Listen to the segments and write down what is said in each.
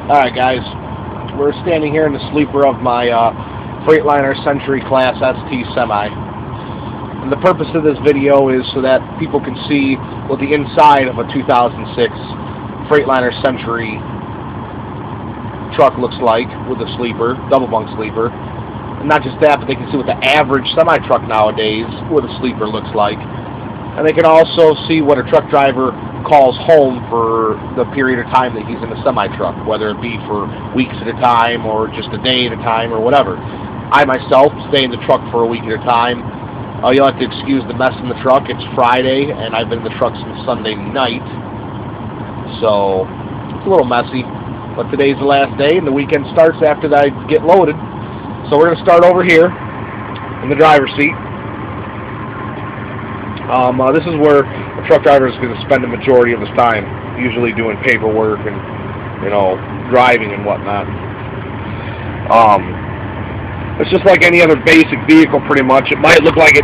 Alright guys, we're standing here in the sleeper of my Freightliner Century Class ST Semi. And the purpose of this video is so that people can see what the inside of a 2006 Freightliner Century truck looks like with a sleeper, double bunk sleeper. And not just that, but they can see what the average semi-truck nowadays with a sleeper looks like. And they can also see what a truck driver calls home for the period of time that he's in a semi-truck, whether it be for weeks at a time or just a day at a time or whatever. I myself stay in the truck for a week at a time. You'll have to excuse the mess in the truck. It's Friday, and I've been in the truck since Sunday night, so it's a little messy. But today's the last day, and the weekend starts after I get loaded. So we're going to start over here in the driver's seat. This is where a truck driver is going to spend the majority of his time, usually doing paperwork and, you know, driving and whatnot. It's just like any other basic vehicle, pretty much. It might look like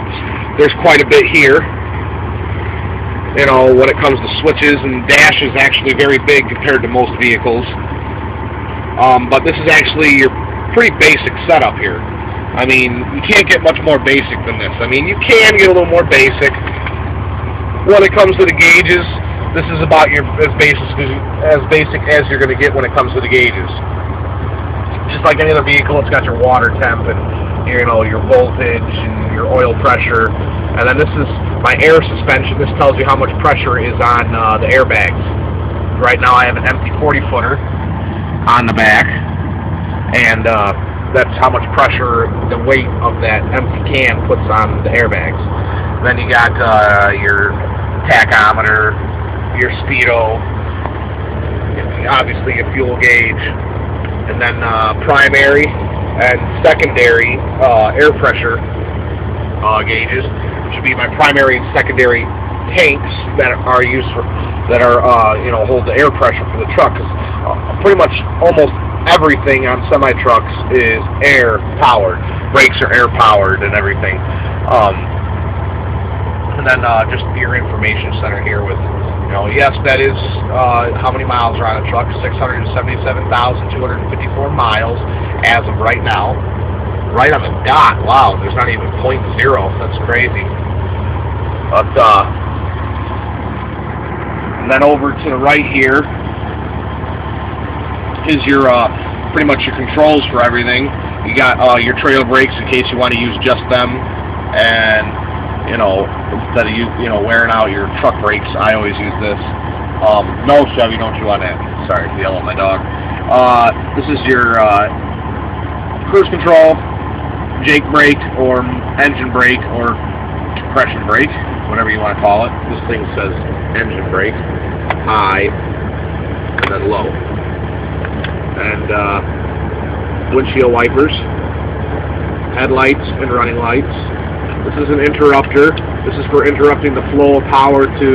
there's quite a bit here. You know, when it comes to switches and dash is actually very big compared to most vehicles. But this is actually your pretty basic setup here. I mean, you can't get much more basic than this. I mean, you can get a little more basic. When it comes to the gauges, this is about as basic as you're going to get when it comes to the gauges. Just like any other vehicle, it's got your water temp and your voltage and your oil pressure. And then this is my air suspension. This tells you how much pressure is on the airbags. Right now I have an empty 40-footer on the back, and that's how much pressure the weight of that empty can puts on the airbags. Then you got your tachometer, your speedo, obviously your fuel gauge, and then primary and secondary air pressure gauges, which would be my primary and secondary tanks that are used for hold the air pressure for the truck. Because pretty much almost everything on semi trucks is air powered. Brakes are air powered and everything. And then just your information center here with, yes, that is how many miles are on a truck. 677,254 miles as of right now. Right on the dot. Wow, there's not even .0. That's crazy. But and then over to the right here is your pretty much your controls for everything. You got your trailer brakes in case you want to use just them, and instead of wearing out your truck brakes, I always use this. No, Chevy, don't chew on that. Sorry to yell at my dog. This is your cruise control, Jake brake, or engine brake, or compression brake, whatever you want to call it. This thing says engine brake, high, and then low. And windshield wipers, headlights, and running lights. This is an interrupter. This is for interrupting the flow of power to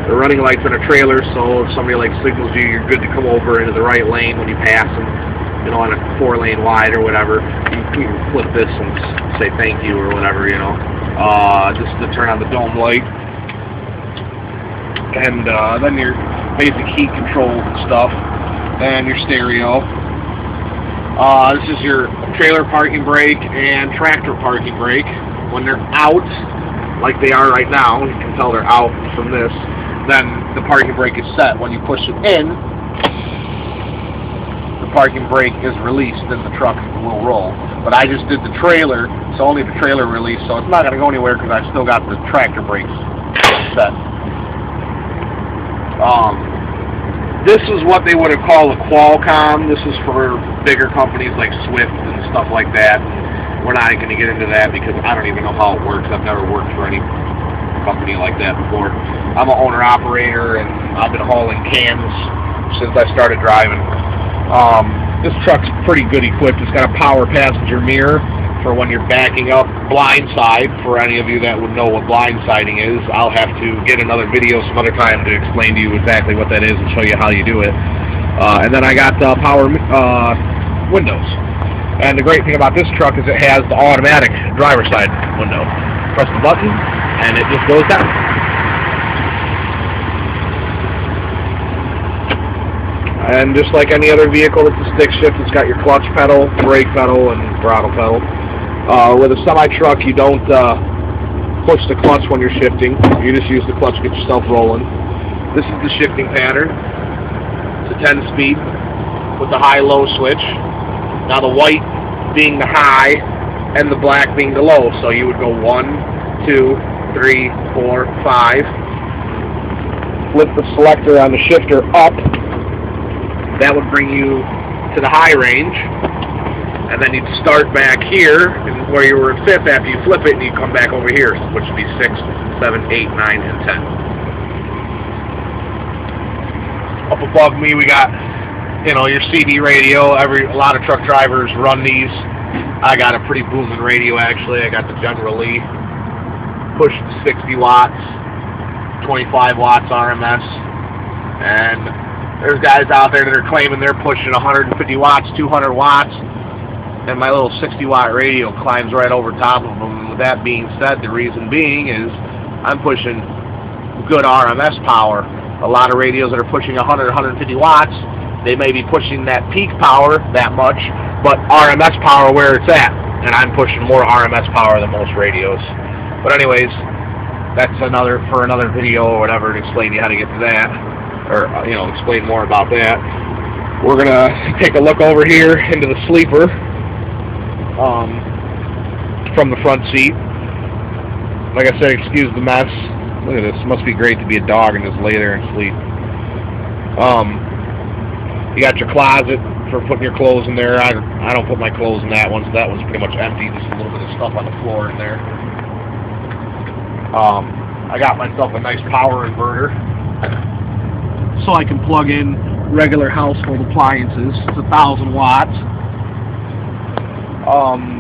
the running lights in a trailer, so if somebody signals you, you're good to come over into the right lane when you pass them, on a 4-lane wide or whatever. You can flip this and say thank you or whatever, This is to turn on the dome light. And then your basic heat controls and stuff, and your stereo. This is your trailer parking brake and tractor parking brake. When they're out, like they are right now, you can tell they're out from this, then the parking brake is set. When you push it in, the parking brake is released and the truck will roll. But I just did the trailer, so only the trailer released, so it's not going to go anywhere because I've still got the tractor brakes set. This is what they would have called a Qualcomm. This is for bigger companies like Swift and stuff like that. We're not going to get into that because I don't even know how it works. I've never worked for any company like that before. I'm an owner-operator, and I've been hauling cans since I started driving. This truck's pretty good equipped. It's got a power passenger mirror for when you're backing up blindside. For any of you that would know what blindsiding is, I'll have to get another video some other time to explain to you exactly what that is and show you how you do it. And then I got power windows. And the great thing about this truck is it has the automatic driver's side window. Press the button, and it just goes down. And just like any other vehicle that's a stick shift, it's got your clutch pedal, brake pedal, and throttle pedal. With a semi-truck, you don't push the clutch when you're shifting. You just use the clutch to get yourself rolling. This is the shifting pattern. It's a 10-speed with the high-low switch. Now the white being the high and the black being the low. So you would go 1, 2, 3, 4, 5. Flip the selector on the shifter up. That would bring you to the high range. And then you'd start back here, where you were in 5th after you flip it, and you come back over here, which would be 6, 7, 8, 9, and 10. Up above me, we got, you know, your CD radio. A lot of truck drivers run these. I got a pretty booming radio, actually. I got the General Lee, push 60 watts, 25 watts RMS, and there's guys out there that are claiming they're pushing 150 watts, 200 watts. And my little 60-watt radio climbs right over top of them. With that being said, the reason being is I'm pushing good RMS power. A lot of radios that are pushing 100, 150 watts, they may be pushing that peak power that much, but RMS power where it's at. And I'm pushing more RMS power than most radios. But anyways, that's for another video or whatever to explain to you how to get to that, or you know, explain more about that. We're gonna take a look over here into the sleeper. From the front seat. Like I said, excuse the mess. Look at this. It must be great to be a dog and just lay there and sleep. You got your closet for putting your clothes in there. I don't put my clothes in that one, so that one's pretty much empty. Just a little bit of stuff on the floor in there. I got myself a nice power inverter, so I can plug in regular household appliances. It's 1,000 watts.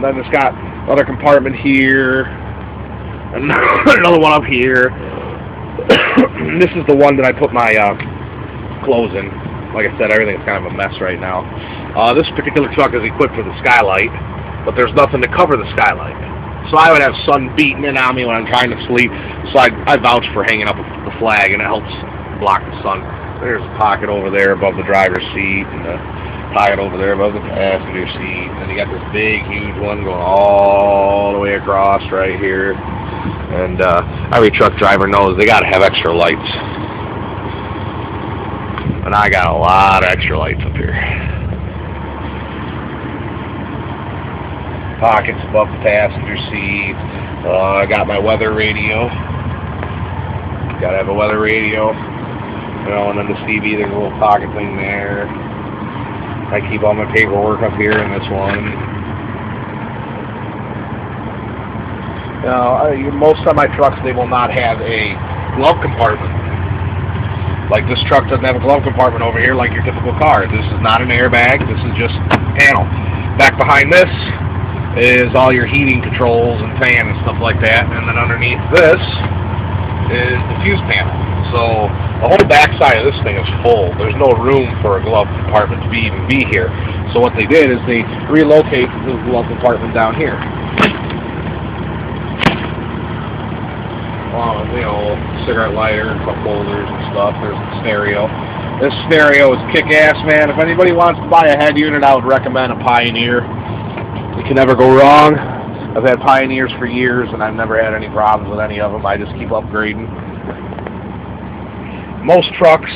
Then it's got another compartment here, and another one up here. This is the one that I put my clothes in. Like I said, everything's kind of a mess right now. This particular truck is equipped with a skylight, but there's nothing to cover the skylight. So I would have sun beating in on me when I'm trying to sleep. So I vouch for hanging up the flag, and it helps block the sun. There's a pocket over there above the driver's seat, and a pocket over there above the passenger seat, and you got this big, huge one going all the way across right here. And every truck driver knows they got to have extra lights, and I got a lot of extra lights up here. Pockets above the passenger seat. I got my weather radio. Got to have a weather radio, you know, and then the CB. There's a little pocket thing there. I keep all my paperwork up here in this one. Now, most semi-trucks, they will not have a glove compartment. Like this truck doesn't have a glove compartment over here like your typical car. This is not an airbag. This is just a panel. Back behind this is all your heating controls and fan and stuff like that. And then underneath this is the fuse panel. So the whole back side of this thing is full. There's no room for a glove compartment to even be here. So what they did is they relocated the glove compartment down here. You know, cigarette lighter, cup holders and stuff. There's the stereo. This stereo is kick-ass, man. If anybody wants to buy a head unit, I would recommend a Pioneer. You can never go wrong. I've had Pioneers for years, and I've never had any problems with any of them. I just keep upgrading. Most trucks,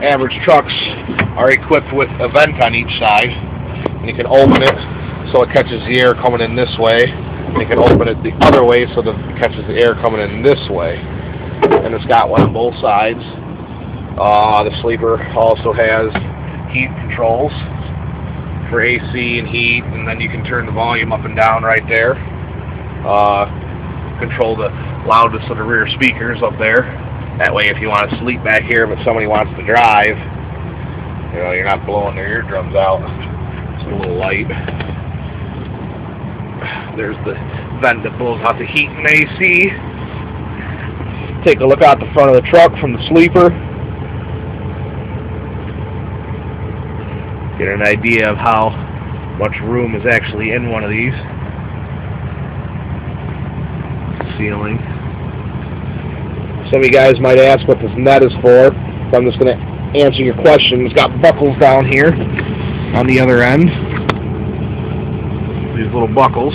average trucks, are equipped with a vent on each side. And you can open it so it catches the air coming in this way. And you can open it the other way so that it catches the air coming in this way. And it's got one on both sides. The sleeper also has heat controls for AC and heat, and then you can turn the volume up and down right there. Control the loudness of the rear speakers up there. That way, if you want to sleep back here, but somebody wants to drive, you know, you're not blowing their eardrums out. It's a little light. There's the vent that blows out the heat and AC. Take a look out the front of the truck from the sleeper. Get an idea of how much room is actually in one of these. Ceiling. Some of you guys might ask what this net is for. So I'm just going to answer your question. It's got buckles down here on the other end. These little buckles.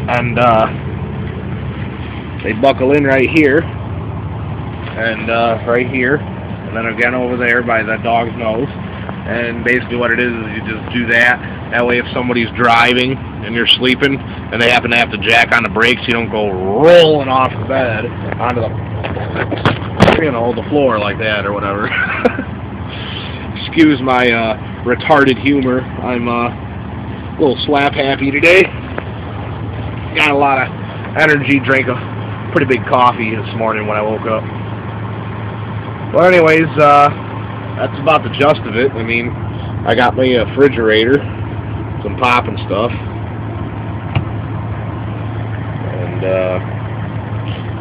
And they buckle in right here. And right here. And then again over there by the dog's nose. And basically what it is you just do that. That way if somebody's driving and you're sleeping and they happen to have to jack on the brakes, you don't go rolling off the bed onto the, you know, the floor like that or whatever. Excuse my retarded humor. I'm a little slap happy today. Got a lot of energy, drank a pretty big coffee this morning when I woke up. Well, anyways, that's about the gist of it. I mean, I got my refrigerator, some pop and stuff, and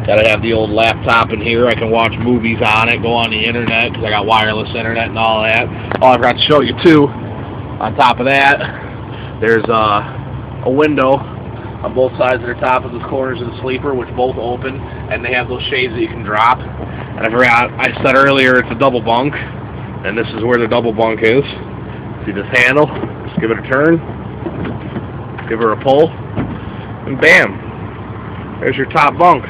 gotta have the old laptop in here. I can watch movies on it, go on the internet, because I got wireless internet and all that. Oh, I forgot to show you too, on top of that, there's a window on both sides of the top of the corners of the sleeper, which both open, and they have those shades that you can drop. And I forgot, I said earlier it's a double bunk, and this is where the double bunk is. See this handle? Just give it a turn, give her a pull, and bam, there's your top bunk.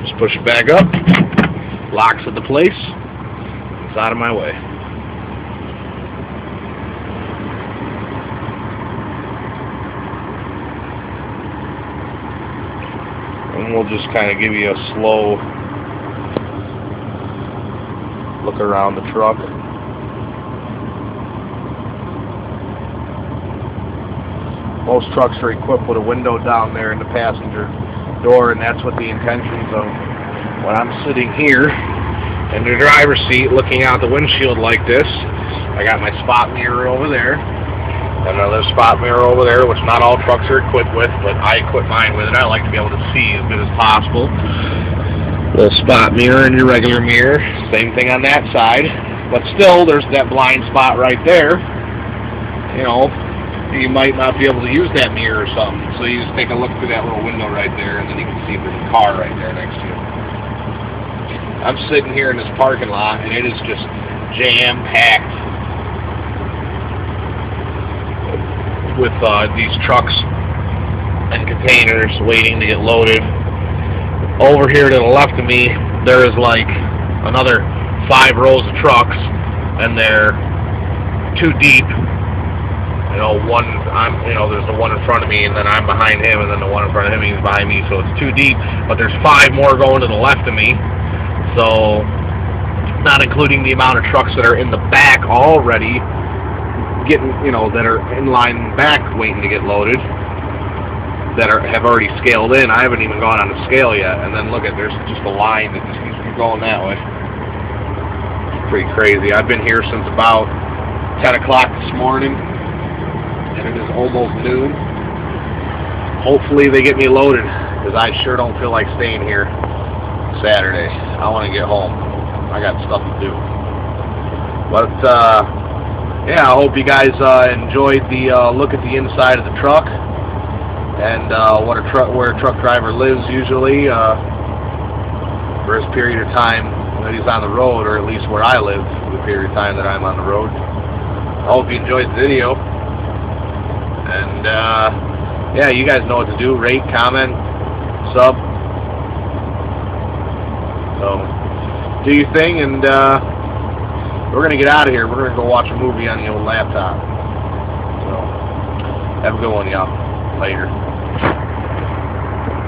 Just push it back up, locks into place, it's out of my way. And we'll just kind of give you a slow look around the truck. Most trucks are equipped with a window down there in the passenger door, and that's what the intentions of when I'm sitting here in the driver's seat looking out the windshield like this. I got my spot mirror over there. Another spot mirror over there, which not all trucks are equipped with, but I equip mine with it. I like to be able to see as good as possible. Little spot mirror and your regular mirror. Same thing on that side. But still, there's that blind spot right there. You know, you might not be able to use that mirror or something. So you just take a look through that little window right there, and then you can see there's a car right there next to you. I'm sitting here in this parking lot, and it is just jam-packed with these trucks and containers waiting to get loaded. Over here to the left of me, there is like another 5 rows of trucks, and they're too deep. You know, there's the one in front of me, and then I'm behind him, and then the one in front of him is behind me, so it's too deep. But there's 5 more going to the left of me, so not including the amount of trucks that are in the back already getting, you know, that are in line back waiting to get loaded, that have already scaled in. I haven't even gone on the scale yet. And then look at, there's just a line that just keeps going that way. It's pretty crazy. I've been here since about 10 o'clock this morning, and it is almost noon. Hopefully they get me loaded, because I sure don't feel like staying here Saturday. I want to get home. I got stuff to do. But yeah, I hope you guys enjoyed the look at the inside of the truck and where a truck driver lives usually for his period of time that he's on the road, or at least where I live for the period of time that I'm on the road. I hope you enjoyed the video, and yeah, you guys know what to do. Rate, comment, sub. So do your thing, and we're going to get out of here. We're going to go watch a movie on the old laptop. So, have a good one, y'all. Later.